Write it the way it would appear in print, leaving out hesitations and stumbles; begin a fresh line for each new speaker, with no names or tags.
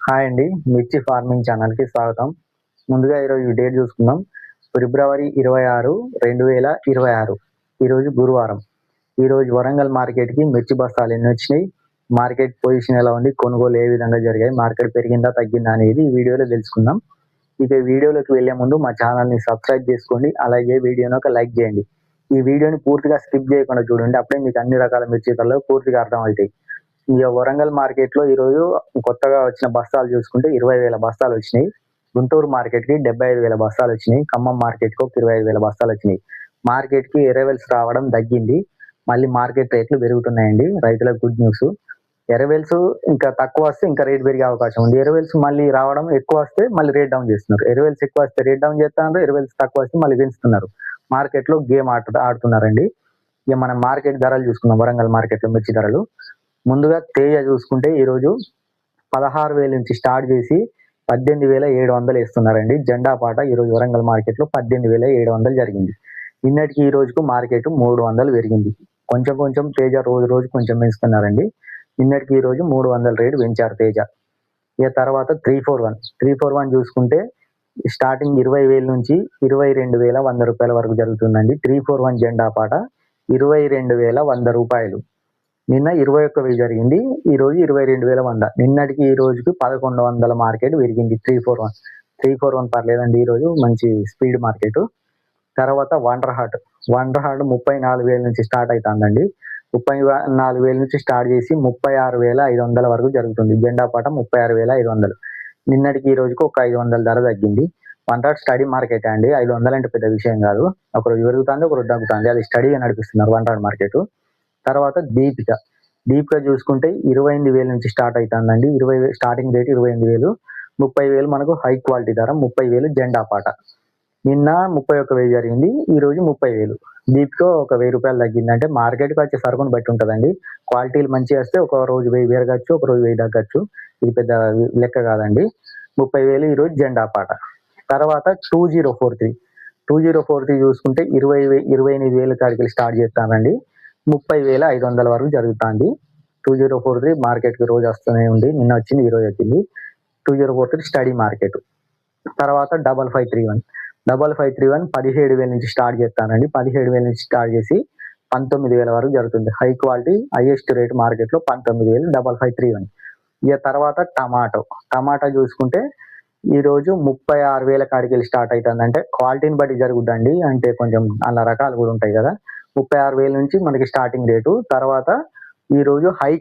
Hi అండి. మిర్చి farming ఛానల్‌కి స్వాగతం. ముందుగా ఈరోజు డేట్ చూసుకుందాం. ఫిబ్రవరి 26, 2026. ఈరోజు గురువారం. ఈరోజు వరంగల్ మార్కెట్‌కి మిర్చి బస్తాలు ఎన్నొచ్చినాయి? మార్కెట్ పొజిషన్ ఎలా ఉంది? కొనుగోలు ఏ విధంగా జరిగాయి? మార్కెట్ పెరిగిందా? తగ్గిందా? అనేది ఈ వీడియోలో తెలుసుకుందాం. ఇక వీడియోలోకి వెళ్ళే ముందు మా ఛానల్‌ని సబ్స్క్రైబ్ చేసుకోండి. అలాగే వీడియోని ఒక లైక్ చేయండి. ఈ వీడియోని పూర్తిగా స్కిప్ చేయకుండా చూడండి. అప్పుడే మీకు అన్ని రకాల మిర్చి ధరలు పూర్తిగా అర్థమవుతాయి. ఇక వరంగల్ మార్కెట్ లో ఈరోజు కొత్తగా వచ్చిన బస్తాలు చూసుకుంటే 20,000 బస్తాలు వచ్చినాయి. గుంటూరు మార్కెట్ కి 75,000 బస్తాలు వచ్చినాయి. ఖమ్మం మార్కెట్ కు 25,000 బస్తాలు వచ్చినాయి. మార్కెట్ కి ఎరవెల్స్ రావడం తగ్గింది. మళ్ళీ మార్కెట్ రేట్లు పెరుగుతున్నాయండి. రైతులకు గుడ్ న్యూస్. ఎరవెల్స్ ఇంకా తక్కువ వస్తే ఇంకా రేట్ పెరిగే అవకాశం ఉంది. ఎరవెల్స్ మళ్ళీ రావడం ఎక్కువ వస్తే మళ్ళీ రేట్ డౌన్ చేస్తున్నారు. ఎరవెల్స్ ఎక్కువ వస్తే రేట్ డౌన్ చేస్తున్నారు. ఎరవెల్స్ తక్కువ వస్తే మళ్ళీ పెంచుతున్నారు. మార్కెట్ లో గేమ్ ఆడుతున్నారండి. ఇక మనం మార్కెట్ ధరలు చూసుకున్నాం. వరంగల్ మార్కెట్ లో మిర్చి ధరలు ముందుగా తేజ చూసుకుంటే ఈరోజు 16,000 నుంచి స్టార్ట్ చేసి 18,700 ఇస్తున్నారండి. జెండా పాట ఈరోజు వరంగల్ మార్కెట్ లో 18,700 జరిగింది. నిన్నటికి ఈ రోజుకు మార్కెట్ 300 పెరిగింది. కొంచెం కొంచెం తేజ రోజు రోజు కొంచెం పెంచుతున్నారండి. నిన్నటికి ఈ రోజు 300 రేటు పెంచారు తేజ. ఇక తర్వాత 341 చూసుకుంటే స్టార్టింగ్ 20,000 నుంచి 22,100 రూపాయల వరకు జరుగుతుందండి. 341 జెండా పాట 22,100 రూపాయలు. నిన్న 21,000 జరిగింది. ఈ రోజు 22,100. నిన్నటికి ఈ రోజుకి 1100 మార్కెట్ పెరిగింది. 341 పర్లేదండి. ఈ రోజు మంచి స్పీడ్ మార్కెట్. తర్వాత వండర్ హార్ట్ 34,000 నుంచి స్టార్ట్ అవుతుందండి. 34,000 నుంచి స్టార్ట్ చేసి 36,500 వరకు జరుగుతుంది. జెండా పాట 36,500. నిన్నటికి ఈ రోజుకి ఒక 500 ధర తగ్గింది. వండర్ హార్ట్ స్టడీ మార్కెట్ అండి. 500 అంటే పెద్ద విషయం కాదు. ఒకరోజు పెరుగుతుంది, ఒకరోజు తగ్గుతుంది. అది స్టడీగా నడిపిస్తున్నారు వండర్ హార్ట్ మార్కెట్. తర్వాత దీపిక చూసుకుంటే 28,000 నుంచి స్టార్ట్ అవుతుందండి. Starting rate 28,000. 30,000 మనకు హై క్వాలిటీ ధర. 30,000 జెండా పాట. నిన్న 31,000 జరిగింది. ఈ రోజు 30,000. దీపిక ఒక 1,000 రూపాయలు తగ్గింది. అంటే మార్కెట్కి వచ్చే సరుకును బట్టి ఉంటుందండి. క్వాలిటీలు మంచిగా వస్తే ఒక రోజు 1,000 పెరగచ్చు, ఒక రోజు 1,000 తగ్గచ్చు. ఇది పెద్ద లెక్క కాదండి. 30,000 ఈ రోజు జెండా పాట. తర్వాత 2043 చూసుకుంటే 28,000 కాడికి స్టార్ట్ చేస్తానండి. 30,500 వరకు జరుగుతుంది. 2043 మార్కెట్కి రోజు వస్తూనే ఉంది. నిన్న వచ్చింది, ఈ రోజు వచ్చింది. 2043 స్టడీ మార్కెట్. తర్వాత 5531 17,000 నుంచి స్టార్ట్ చేస్తానండి. 17,000 నుంచి స్టార్ట్ చేసి 19,000 వరకు జరుగుతుంది. హై క్వాలిటీ హైయెస్ట్ రేట్ మార్కెట్లో 19,000 5531. ఇక తర్వాత టమాటా చూసుకుంటే ఈ రోజు 36,000 కాడికి వెళ్ళి స్టార్ట్ అవుతుంది. అంటే క్వాలిటీని బట్టి జరుగుద్దండి. అంటే కొంచెం అలా రకాలు కూడా ఉంటాయి కదా. 36,000 నుంచి మనకి స్టార్టింగ్ రేటు. తర్వాత ఈ రోజు హై